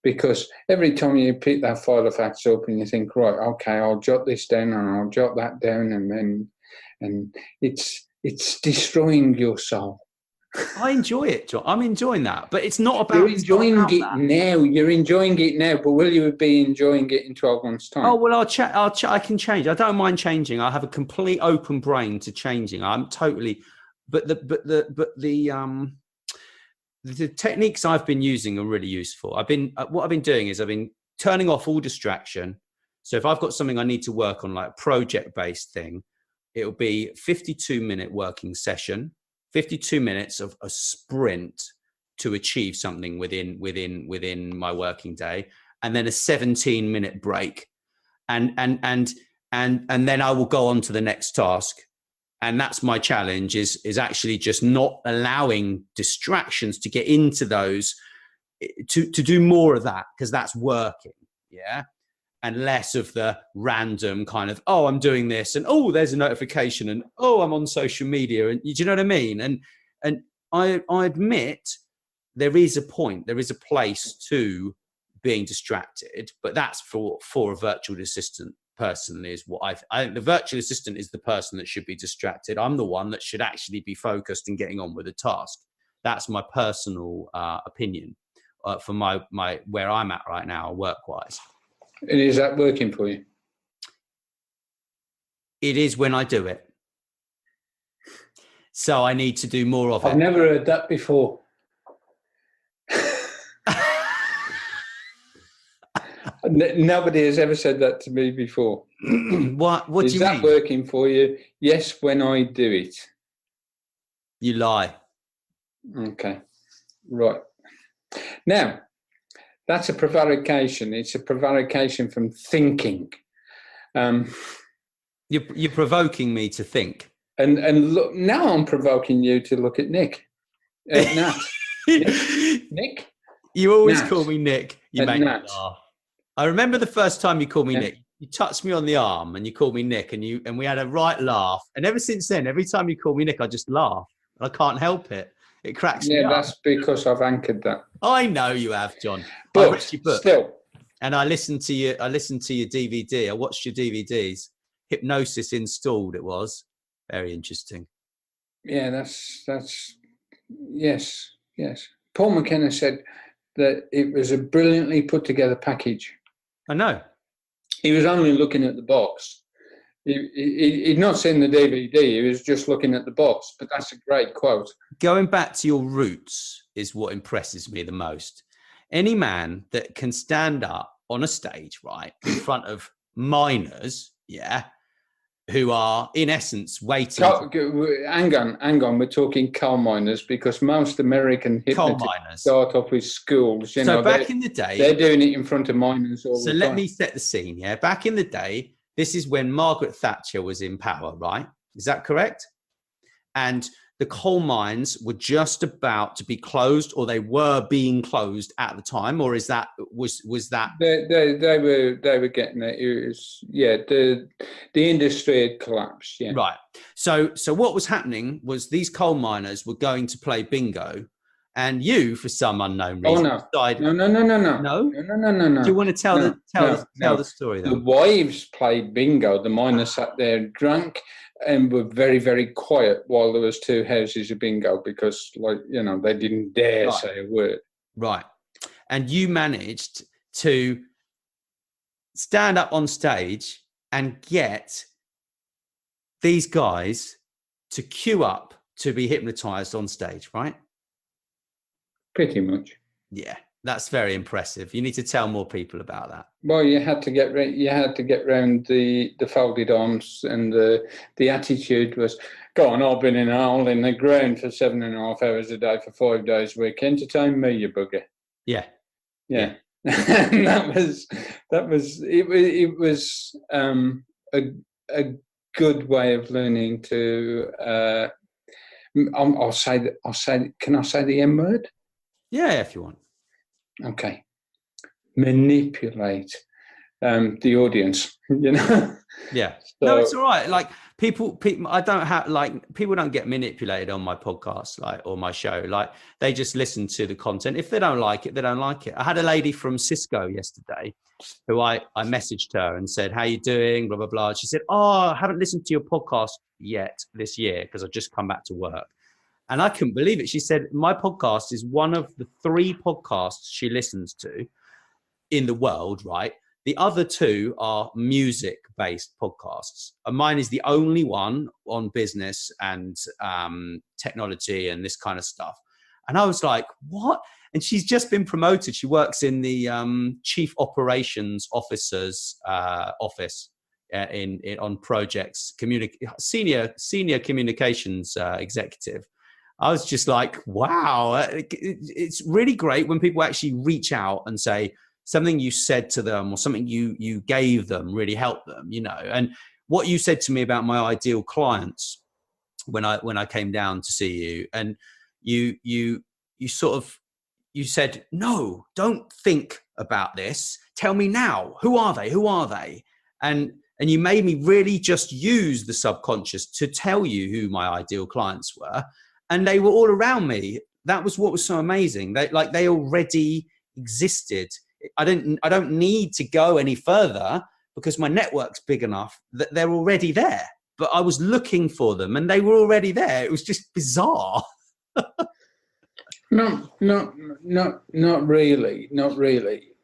Because every time you pick that file of facts up and you think, right, okay, I'll jot this down and I'll jot that down, and it's destroying your soul. I enjoy it, John. I'm enjoying that, but it's not about. You're enjoying it now. You're enjoying it now, but will you be enjoying it in 12 months' time? Oh well, I can change. I don't mind changing. I have a complete open brain to changing. I'm totally, but the techniques I've been using are really useful. What I've been doing is I've been turning off all distraction. So if I've got something I need to work on, like a project-based thing, it'll be 52-minute working session. 52 minutes of a sprint to achieve something within my working day, and then a 17-minute break, and then I will go on to the next task. And that's my challenge is actually just not allowing distractions to get into those, to do more of that, because that's working. Yeah. And less of the random kind of, oh, I'm doing this, and oh, there's a notification, and oh, I'm on social media, and do you know what I mean? And I admit there is a point, there is a place to being distracted, but that's for a virtual assistant. Personally, is what I think the virtual assistant is the person that should be distracted. I'm the one that should actually be focused and getting on with the task. That's my personal opinion for my where I'm at right now, work-wise. And is that working for you? It is when I do it. So I need to do more of it. I've never heard that before. Nobody has ever said that to me before. What do you mean? Is that working for you? Yes, when I do it. You lie. Okay. Right. Now, that's a prevarication. It's a prevarication from thinking. You're provoking me to think. And look, now I'm provoking you to look at Nick. Nat. Nick? You always call me Nick. You make me laugh. I remember the first time you called me Nick. You touched me on the arm and you called me Nick, and we had a right laugh. And ever since then, every time you call me Nick, I just laugh. I can't help it. It cracks me up. Yeah, that's because I've anchored that. I know you have, John. But I read your book, still. And I listened to your DVD. I watched your DVDs. Hypnosis Installed, it was. Very interesting. Yeah, that's yes. Paul McKenna said that it was a brilliantly put together package. I know. He was only looking at the box. He'd not seen the DVD. He was just looking at the box. But that's a great quote. Going back to your roots is what impresses me the most. Any man that can stand up on a stage, right, in front of miners, who are in essence waiting. Hang on. We're talking coal miners, because most American hypnotists start off with schools. So back in the day, they're doing it in front of miners all the time. So let me set the scene. Yeah, back in the day, this is when Margaret Thatcher was in power, right? Is that correct? And the coal mines were just about to be closed, or they were being closed at the time, or was that? They were getting it. It was, the industry had collapsed. Yeah. Right. So what was happening was these coal miners were going to play bingo, and you, for some unknown reason, decided. No. Do you want to tell the story? Then? The wives played bingo. The miners sat there drunk and were very, very quiet while there was two houses of bingo, because, they didn't dare say a word. Right. And you managed to stand up on stage and get these guys to queue up to be hypnotized on stage, right? Pretty much. Yeah, that's very impressive. You need to tell more people about that. Well, you had to get round the folded arms, and the attitude was, "Go on, I've been in a hole in the ground for 7.5 hours a day for 5 days a week. Entertain me, you bugger." Yeah. And that was a good way of learning to. I'll say. Can I say the M word? Yeah, if you want. Okay. Manipulate the audience, you know. Yeah. So, no, it's all right. Like people people don't get manipulated on my podcast, like, or my show. Like, they just listen to the content. If they don't like it, they don't like it. I had a lady from Cisco yesterday who I messaged her and said, "How you doing? Blah, blah, blah." She said, "Oh, I haven't listened to your podcast yet this year because I've just come back to work." And I couldn't believe it. She said, my podcast is one of the 3 podcasts she listens to in the world, right? The other 2 are music-based podcasts. And mine is the only one on business and technology and this kind of stuff. And I was like, what? And she's just been promoted. She works in the Chief Operations Officer's office on projects, senior communications executive. I was just like, wow, it's really great when people actually reach out and say something you said to them or something you gave them really helped them, you know. And what you said to me about my ideal clients when I came down to see you, and you said, no, don't think about this. Tell me now. Who are they? And you made me really just use the subconscious to tell you who my ideal clients were. And they were all around me. That was what was so amazing. They already existed. I don't need to go any further because my network's big enough that they're already there. But I was looking for them and they were already there. It was just bizarre. Not really.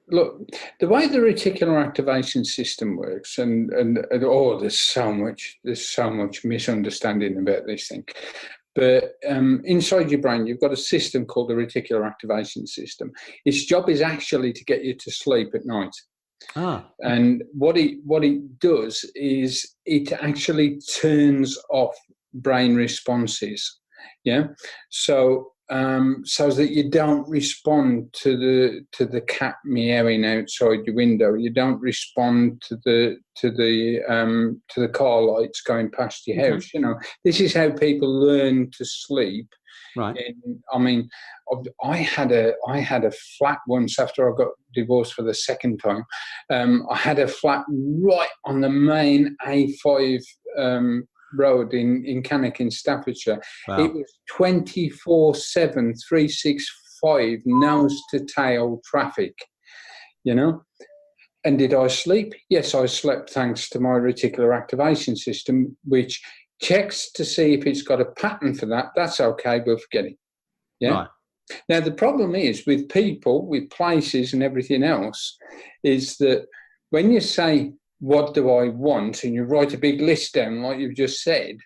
Look, the way the reticular activation system works, and there's so much misunderstanding about this thing. But inside your brain, you've got a system called the reticular activation system. Its job is actually to get you to sleep at night. And what it does is it actually turns off brain responses. Yeah. So that you don't respond to the cat meowing outside your window. You don't respond to the car lights going past your house. Mm-hmm. You know, this is how people learn to sleep. Right. I had a flat once after I got divorced for the second time. I had a flat right on the main A5 road in Cannock in Staffordshire. Wow. It was 24/7, 365 nose to tail traffic, you know. And did I sleep? Yes, I slept thanks to my reticular activation system, which checks to see if it's got a pattern for that. That's okay, but forget it. Yeah. Right. Now the problem is with people, with places and everything else, is that when you say, what do I want? And you write a big list down, like you've just said,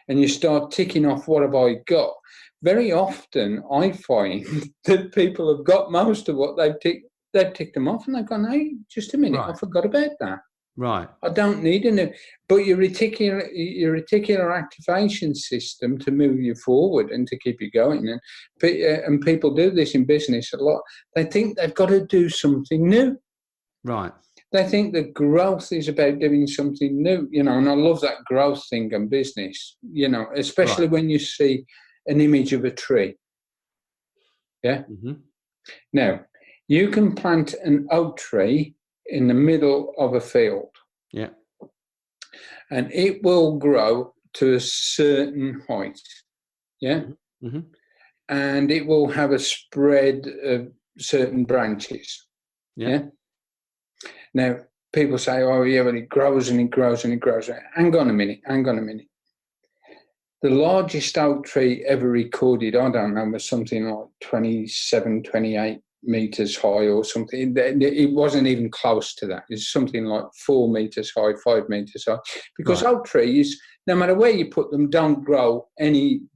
and you start ticking off what have I got. Very often, I find that people have got most of what they've ticked them off, and they've gone, hey, just a minute, right. I forgot about that. Right. I don't need it. But your reticular activation system to move you forward and to keep you going, and people do this in business a lot. They think they've got to do something new. Right. They think that growth is about doing something new, you know, and I love that growth thing in business, you know, especially when you see an image of a tree. Yeah. Mm-hmm. Now, you can plant an oak tree in the middle of a field. Yeah. And it will grow to a certain height. Yeah. Mm-hmm. And it will have a spread of certain branches. Yeah. Now, people say, oh, yeah, well, it grows and it grows and it grows. Hang on a minute. The largest oak tree ever recorded, I don't know, was something like 27, 28 meters high or something. It wasn't even close to that. It's something like 4 meters high, 5 meters high, because oak trees, no matter where you put them, don't grow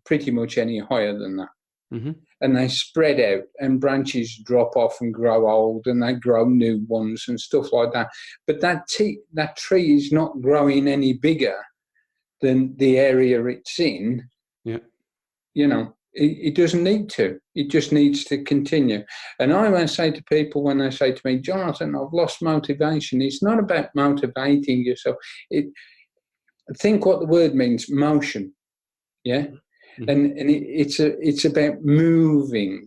pretty much any higher than that. Mm-hmm. And they spread out, and branches drop off and grow old, and they grow new ones and stuff like that. But that tree is not growing any bigger than the area it's in. Yeah. You know, it doesn't need to. It just needs to continue. And I always say to people when they say to me, Jonathan, I've lost motivation. It's not about motivating yourself. Think what the word means, motion. Yeah. Mm-hmm. And it's about moving,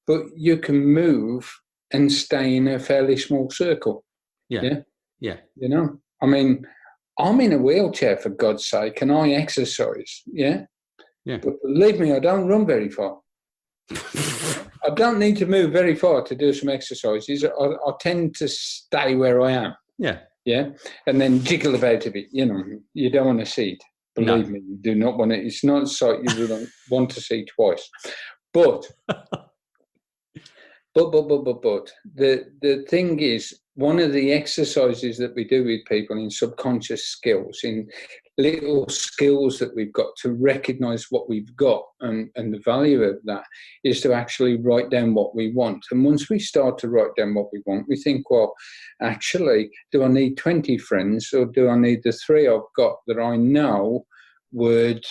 but you can move and stay in a fairly small circle. Yeah. You know, I mean, I'm in a wheelchair, for God's sake, and I exercise. Yeah. But believe me, I don't run very far. I don't need to move very far to do some exercises. I tend to stay where I am. Yeah. And then jiggle about a bit. You know, you don't want to see it. Believe me, you do not want it. It's not a sight you would want to see twice. But the thing is, one of the exercises that we do with people in subconscious skills, in little skills that we've got to recognise what we've got and the value of that, is to actually write down what we want. And once we start to write down what we want, we think, well, actually, do I need 20 friends, or do I need the 3 I've got that I know would...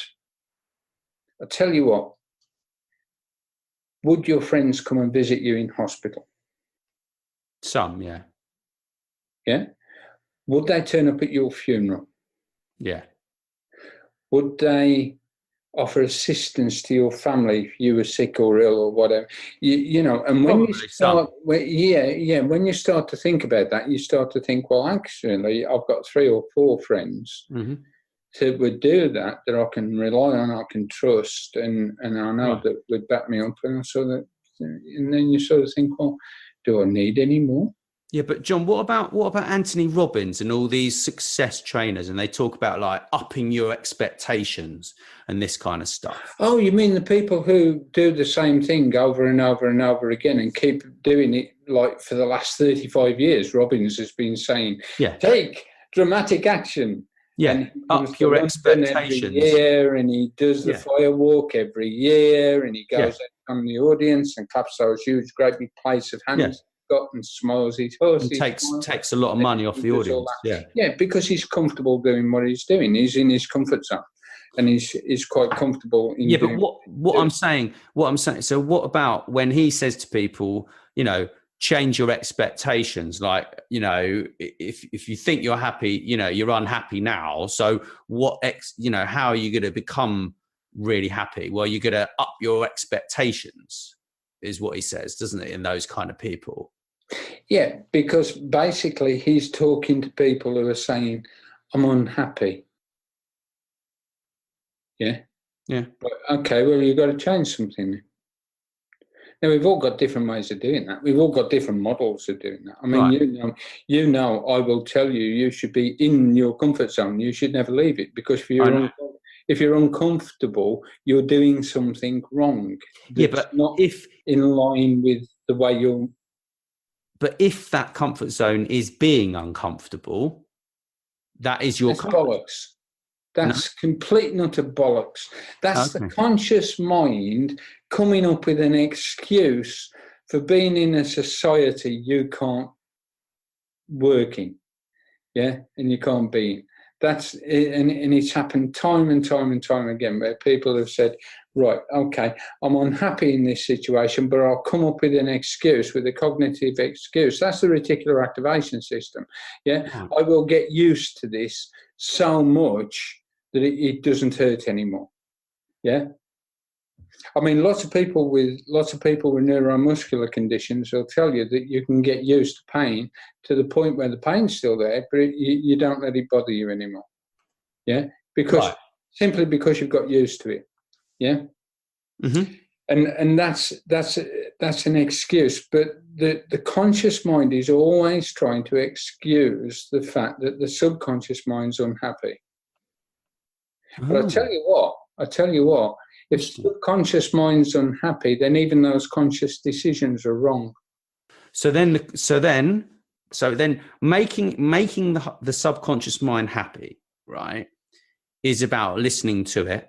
I'll tell you what, would your friends come and visit you in hospital? Some, yeah. Yeah? Would they turn up at your funeral? Yeah. Would they offer assistance to your family if you were sick or ill or whatever? You know, and when you start, when you start to think about that, you start to think, well, actually, I've got 3 or 4 friends that would do that I can rely on, I can trust, and I know that would back me up. And then you sort of think, well, do I need any more? Yeah, but John, what about Anthony Robbins and all these success trainers? And they talk about like upping your expectations and this kind of stuff. Oh, you mean the people who do the same thing over and over and over again and keep doing it like for the last 35 years? Robbins has been saying, take dramatic action. Yeah, and up your expectations. Every year, and he does the fire walk every year, and he goes out on the audience and claps those huge, great big plates of hands. Got and smiles his horse. And takes a lot of money off the audience. Yeah, because he's comfortable doing what he's doing. He's in his comfort zone, and he's quite comfortable in doing. But what I'm saying. So what about when he says to people, you know, change your expectations? Like, you know, if you think you're happy, you know, you're unhappy now. So how are you going to become really happy? Well, you're going to up your expectations, is what he says, doesn't it? In those kind of people. Yeah, because basically he's talking to people who are saying, I'm unhappy. Yeah? Yeah. Okay, well, you've got to change something. Now, we've all got different ways of doing that. We've all got different models of doing that. I mean, you know, I will tell you should be in your comfort zone. You should never leave it, because if you're uncomfortable, you're doing something wrong. Yeah, but not in line with the way you're... But if that comfort zone is being uncomfortable, that is your bollocks. That's complete and utter bollocks. That's the conscious mind coming up with an excuse for being in a society you can't work in. Yeah, and you can't be in. That's and it's happened time and time and time again, where people have said, right, okay, I'm unhappy in this situation, but I'll come up with an excuse, with a cognitive excuse. That's the reticular activation system. Yeah, I will get used to this so much that it doesn't hurt anymore. Yeah, I mean, lots of people with neuromuscular conditions will tell you that you can get used to pain to the point where the pain's still there, but you don't let it bother you anymore. Yeah, simply because you've got used to it. Yeah, and that's an excuse. But the conscious mind is always trying to excuse the fact that the subconscious mind's unhappy. But I tell you what. If subconscious mind's unhappy, then even those conscious decisions are wrong. So then making the subconscious mind happy, right, is about listening to it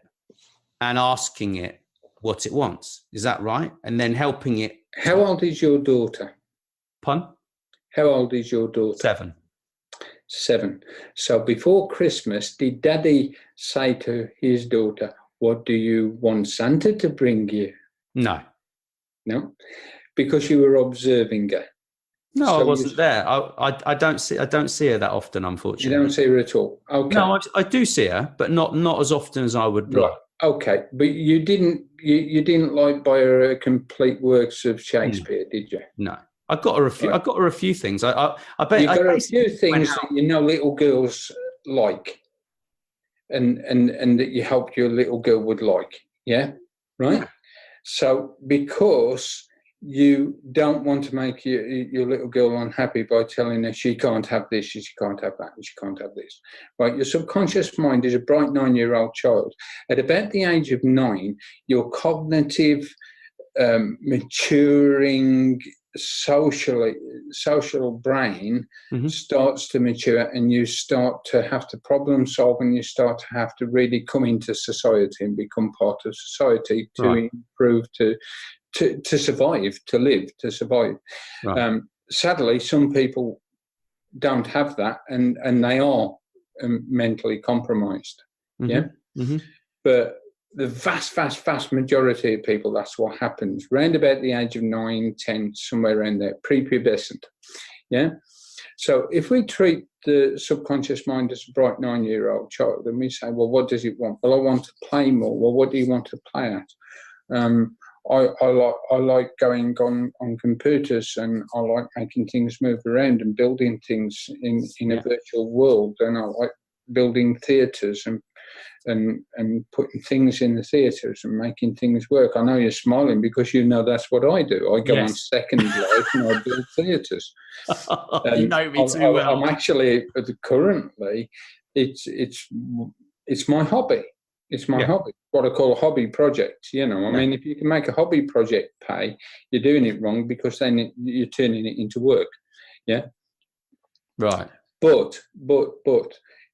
and asking it what it wants. Is that right? And then helping it. How old is your daughter? Pun? How old is your daughter? 7. 7. So before Christmas, did Daddy say to his daughter, what do you want Santa to bring you? No. No? Because you were observing her. No, So I wasn't there. I don't see her that often, unfortunately. You don't see her at all? Okay. No, I do see her, but not as often as I would like. Okay, but you didn't like buy her a complete works of Shakespeare, did you? No. I got her a few. Right. I got her a few things. I bet you got her a few things that little girls like, and that you hoped your little girl would like. Yeah, right. Yeah. So because you don't want to make your little girl unhappy by telling her she can't have this, she can't have that, and she can't have this. Right? Your subconscious mind is a bright 9-year-old child. At about the age of 9, your cognitive, maturing, social brain starts to mature, and you start to have to problem solve, and you start to have to really come into society and become part of society to improve, to survive, to live, to survive. Right. Sadly, some people don't have that, and they are mentally compromised. Yeah, but the vast majority of people, that's what happens round about the age of 9, 10, somewhere around there, prepubescent. Yeah. So if we treat the subconscious mind as a bright 9-year-old child, and we say, well, what does it want? Well, I want to play more. Well, what do you want to play at? I like going on computers, and I like making things move around and building things in a virtual world, and I like building theatres and putting things in the theatres and making things work. I know you're smiling because you know that's what I do. I go on Second Life and I build theatres. You know me too well. I'm actually currently, it's my hobby. It's my hobby. What I call a hobby project. I mean, if you can make a hobby project pay, you're doing it wrong, because then you're turning it into work. Yeah. Right. But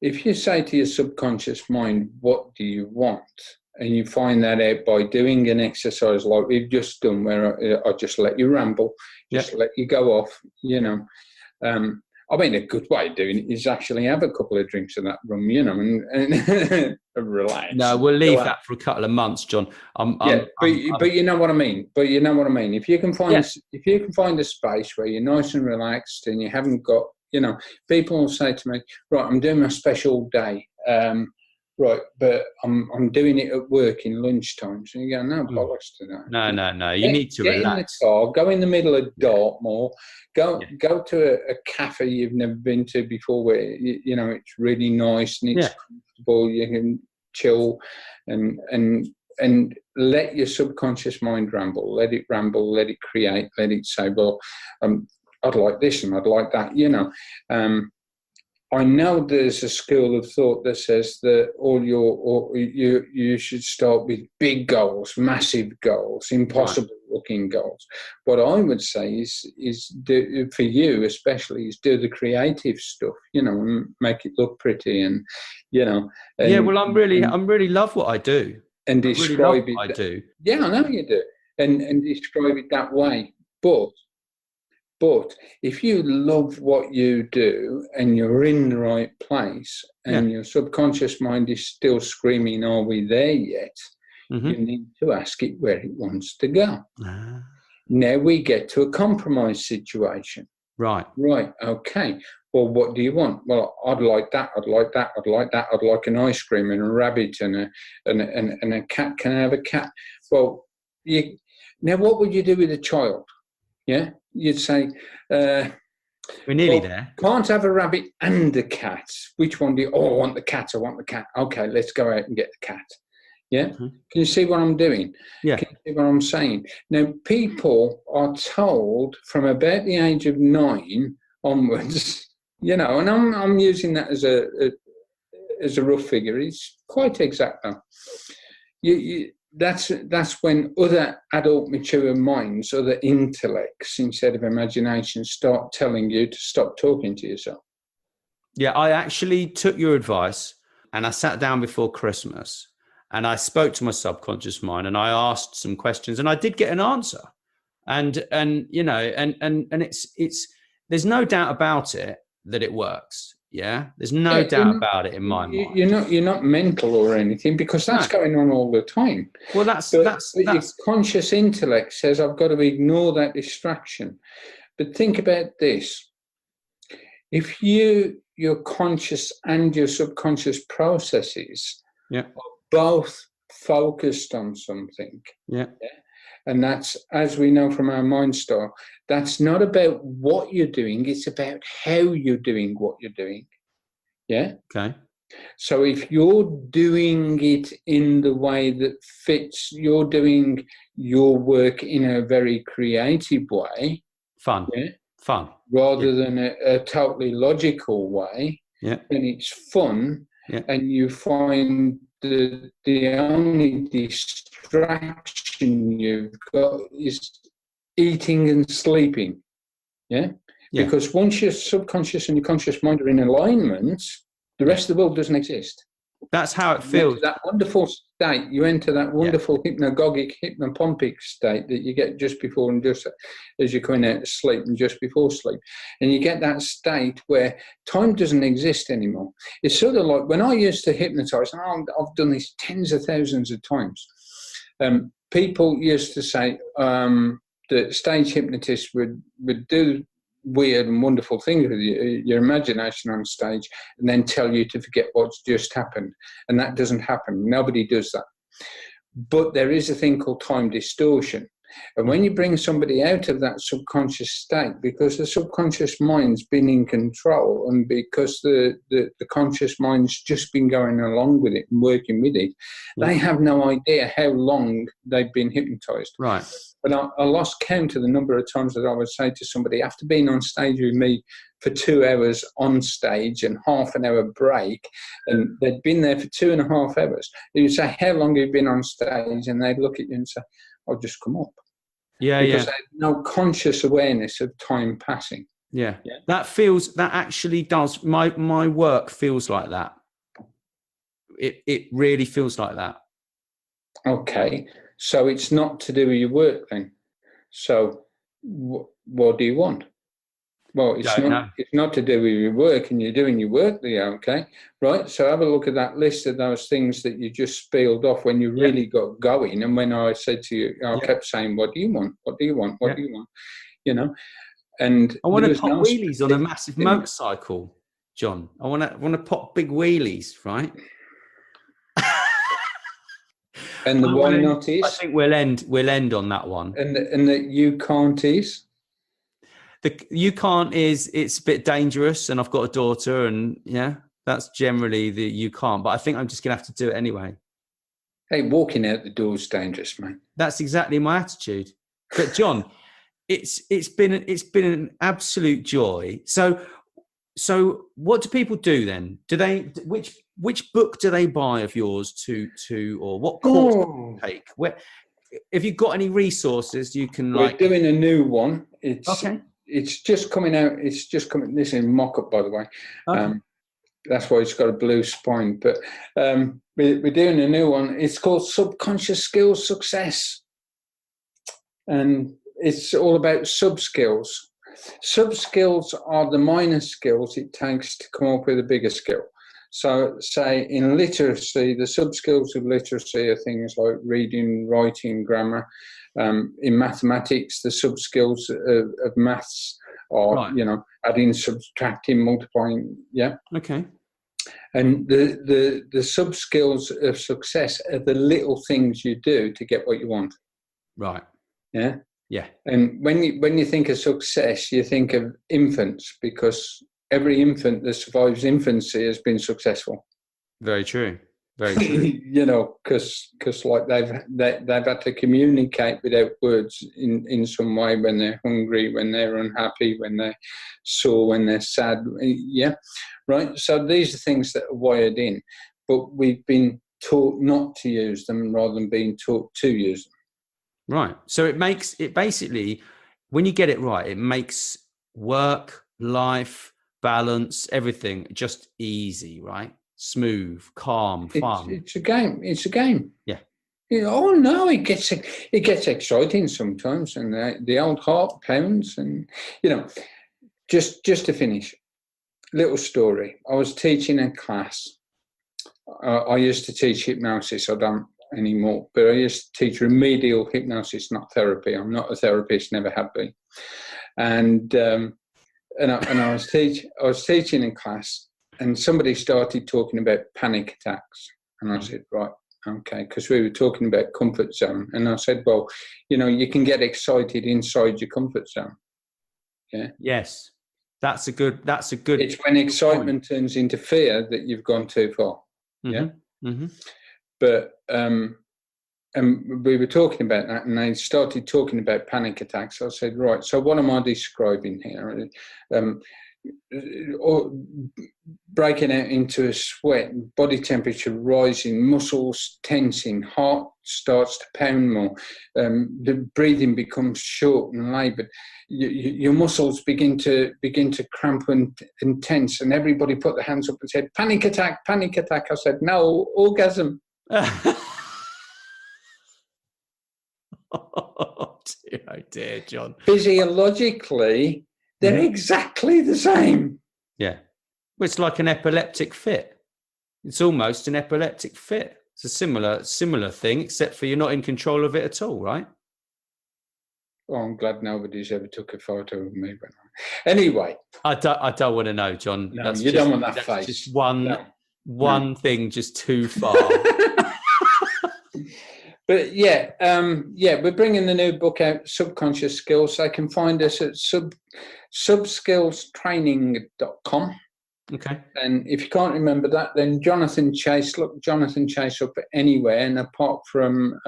if you say to your subconscious mind, what do you want? And you find that out by doing an exercise like we've just done, where I just let you ramble, let you go off, I mean, a good way of doing it is actually have a couple of drinks of that rum, and relax. No, we'll leave that for a couple of months, John. But you know what I mean. If you can find a space where you're nice and relaxed, and you haven't got, people will say to me, right, I'm doing my special day, right, but I'm doing it at work in lunchtime. So you go, no bollocks to that. No. You need to relax. Get in the car, go in the middle of Dartmoor, go to a cafe you've never been to before, where it's really nice and it's comfortable. You can chill and let your subconscious mind ramble. Let it ramble. Let it create. Let it say, well, I'd like this and I'd like that. I know there's a school of thought that says that you should start with big goals, massive goals, impossible looking goals. What I would say is do, for you especially, is do the creative stuff, and make it look pretty, and well, I'm really love what I do, and describe it. I do. Yeah, I know you do, and describe it that way, But if you love what you do and you're in the right place, and your subconscious mind is still screaming, are we there yet? You need to ask it where it wants to go. Now we get to a compromise situation. Right, okay. Well, what do you want? Well, I'd like that, I'd like that, I'd like that, I'd like an ice cream and a rabbit and a cat. Can I have a cat? Well, now what would you do with a child? Yeah, you'd say, we're nearly there. Can't have a rabbit and a cat. Which one do you? Oh, I want the cat. Okay, let's go out and get the cat. Yeah. Can you see what I'm doing? Yeah. Can you see what I'm saying? Now, people are told from about the age of 9 onwards, and I'm using that as a rough figure. It's quite exact though. that's when other adult mature minds, other intellects instead of imagination, start telling you to stop talking to yourself. Yeah, I actually took your advice and I sat down before Christmas and I spoke to my subconscious mind and I asked some questions and I did get an answer. And you know, and it's there's no doubt about it that it works. Yeah, there's no doubt about it in my mind. You're not mental or anything, because that's going on all the time. Well, that's your conscious intellect says I've got to ignore that distraction. But think about this: if your conscious and your subconscious processes are both focused on something, and that's, as we know from our mind style, that's not about what you're doing, it's about how you're doing what you're doing. Yeah? Okay. So if you're doing it in the way that fits, you're doing your work in a very creative way. Fun. Rather than a totally logical way. Yeah. And it's fun. Yeah. And you find the only distraction you've got is eating and sleeping. Yeah? Because once your subconscious and your conscious mind are in alignment, the rest of the world doesn't exist. That's how it feels. That wonderful state, you enter that wonderful hypnagogic, hypnopompic state that you get just before and just as you're coming out of sleep and just before sleep. And you get that state where time doesn't exist anymore. It's sort of like when I used to hypnotize, and I've done this tens of thousands of times, people used to say that stage hypnotists would do weird and wonderful things with your imagination on stage and then tell you to forget what's just happened. And that doesn't happen. Nobody does that. But there is a thing called time distortion. And when you bring somebody out of that subconscious state, because the subconscious mind's been in control and because the conscious mind's just been going along with it and working with it, they have no idea how long they've been hypnotized. Right. But I lost count of the number of times that I would say to somebody, after being on stage with me for 2 hours on stage and half an hour break, and they'd been there for 2.5 hours, they would say, how long have you been on stage? And they'd look at you and say, I'll just come up. Because they had no conscious awareness of time passing. Yeah. That actually does, my work feels like that. It really feels like that. Okay. So it's not to do with your work then. So what do you want? Well, it's not to do with your work, and you're doing your work there, okay? Right? So have a look at that list of those things that you just spieled off when you really got going. And when I said to you, I kept saying, what do you want? What do you want? What do you want? You know? And I want to pop wheelies on a massive motorcycle, John. I want to pop big wheelies, right? And the why not is? I think we'll end on that one. And the you can't is? The you can't is, it's a bit dangerous, and I've got a daughter, and that's generally the you can't. But I think I'm just gonna have to do it anyway. Hey, walking out the door is dangerous, mate. That's exactly my attitude. But John, it's been an absolute joy. So what do people do then? Do they which book do they buy of yours to or what course do they take? Where, if you've got any resources, you can We're doing a new one. It's just coming out. It's just coming. This is mock-up, by the way. Okay. That's why it's got a blue spine. But we're doing a new one. It's called Subconscious Skills Success, and it's all about sub-skills. Sub-skills are the minor skills it takes to come up with a bigger skill. So, say in literacy, the sub-skills of literacy are things like reading, writing, grammar. In mathematics, the sub-skills of maths are, adding, subtracting, multiplying. Yeah. Okay. And the sub-skills of success are the little things you do to get what you want. Right. Yeah. Yeah. And when you think of success, you think of infants, because every infant that survives infancy has been successful. Very true. Very true. Because like they've had to communicate without words in some way, when they're hungry, when they're unhappy, when they're sore, when they're sad. Yeah, right. So these are things that are wired in, but we've been taught not to use them rather than being taught to use them. Right. So it basically, when you get it right, it makes work, life, balance, everything just easy, right? Smooth, calm, fun. It's a game. It's a game. Yeah. Oh no, it gets exciting sometimes, and the old heart pounds, and just to finish, little story. I was teaching a class. I used to teach hypnosis. I don't anymore, but I used to teach remedial hypnosis, not therapy. I'm not a therapist, never have been. And I was teaching in class, and somebody started talking about panic attacks, and I said, right. Okay, because we were talking about comfort zone, and I said, well, you can get excited inside your comfort zone. Yeah. Yes, that's a good. It's when excitement turns into fear that you've gone too far. Mm-hmm. Yeah. Mm-hmm. But and we were talking about that, and they started talking about panic attacks. I said, right. So what am I describing here? Or breaking out into a sweat, body temperature rising, muscles tensing, heart starts to pound more, the breathing becomes short and laboured, your muscles begin to cramp and tense, and everybody put their hands up and said, panic attack, panic attack. I said, no, orgasm. Oh dear, John. Physiologically, they're exactly the same. Yeah. Well, it's like an epileptic fit. It's almost an epileptic fit. It's a similar thing, except for you're not in control of it at all, right? Well, I'm glad nobody's ever took a photo of me. Anyway. I don't want to know, John. No, you don't want that face. Just one thing just too far. But we're bringing the new book out, Subconscious Skills. They can find us at subskillstraining.com. Okay. And if you can't remember that, then Jonathan Chase, look Jonathan Chase up anywhere. And apart from,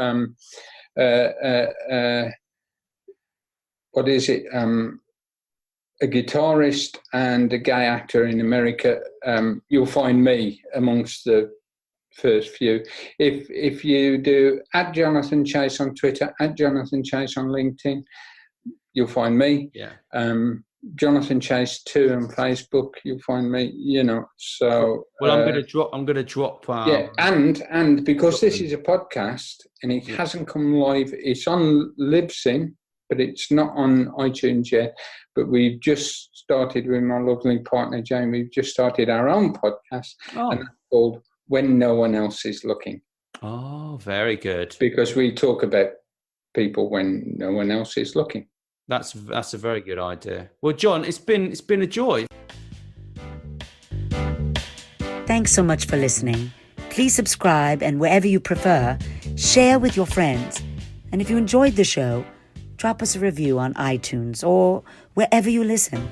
what is it? A guitarist and a gay actor in America, you'll find me amongst the first few. If you do @Jonathan Chase on Twitter, @Jonathan Chase on LinkedIn, you'll find me. Yeah. Jonathan Chase 2 on Facebook, you'll find me. So. Well, I'm going to drop. And because this is a podcast and it hasn't come live, it's on Libsyn, but it's not on iTunes yet. But we've just started with my lovely partner Jane. We've just started our own podcast, and it's called When No One Else Is Looking. Oh, very good. Because we talk about people when no one else is looking. That's a very good idea. Well, John, it's been a joy. Thanks so much for listening. Please subscribe, and wherever you prefer, share with your friends. And if you enjoyed the show, drop us a review on iTunes or wherever you listen.